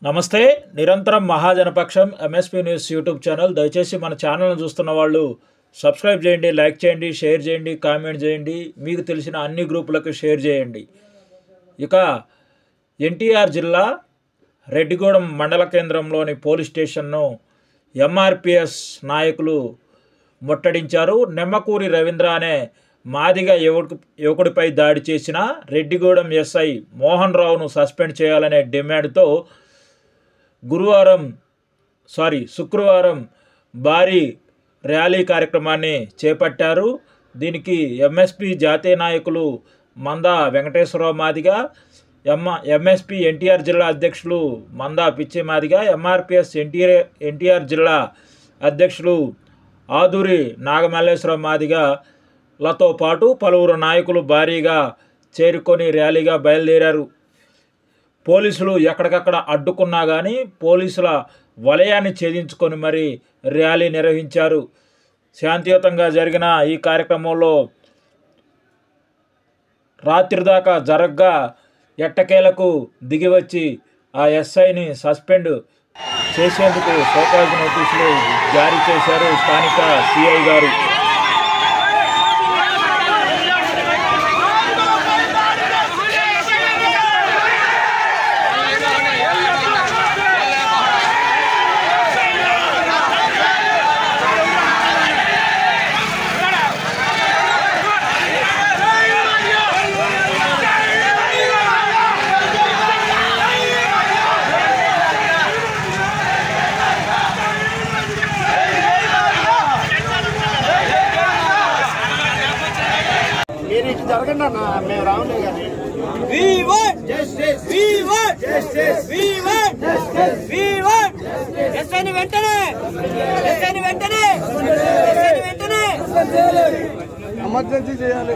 నమస్తే నిరంతరం మహాజనపక్షం MSP news YouTube channel దయచేసి మన ఛానల్ను చూస్తున్న వాళ్ళు సబ్స్క్రైబ్ చేయండి, లైక్ చేయండి, షేర్ చేయండి, కామెంట్ చేయండి, మీకు తెలిసిన అన్ని గ్రూపులకు షేర్ చేయండి. ఇక ఎన్టీఆర్ జిల్లా రెడ్డిగూడెం మండల కేంద్రంలోని పోలీస్ స్టేషన్ను ఎంఆర్పిఎస్ నాయకులు ముట్టడించారు. నెమ్మకూరి రవీంద్ర అనే మాదిగ యువకుడిపై దాడి చేసిన రెడ్డిగూడెం ఎస్ఐ మోహన్ రావును సస్పెండ్ చేయాలనే డిమాండ్తో శుక్రవారం భారీ ర్యాలీ కార్యక్రమాన్ని చేపట్టారు. దీనికి ఎంఎస్పీ జాతీయ నాయకులు మందా వెంకటేశ్వరరావు మాదిగ, ఎంఎస్పీ ఎన్టీఆర్ జిల్లా అధ్యక్షులు మందా పిచ్చి మాదిగ, ఎంఆర్పిఎస్ ఎన్టీఆర్ జిల్లా అధ్యక్షులు ఆదూరి నాగమల్లేశ్వరరావు మాదిగలతో పాటు పలువురు నాయకులు భారీగా చేరుకొని ర్యాలీగా బయలుదేరారు. పోలీసులు ఎక్కడికక్కడ అడ్డుకున్నా కానీ పోలీసుల వలయాన్ని ఛేదించుకొని మరి ర్యాలీ నిర్వహించారు. శాంతియుతంగా జరిగిన ఈ కార్యక్రమంలో రాత్రి దాకా జరగ్గా ఎట్టకేలకు దిగివచ్చి ఆ ఎస్ఐని సస్పెండ్ చేసేందుకు షోకాజ్ నోటీసులు జారీ చేశారు స్థానిక సిఐ గారు. జరగండి అన్న, మేము రావులే కానీ వెంటనే ఎమర్జెన్సీ చేయాలి.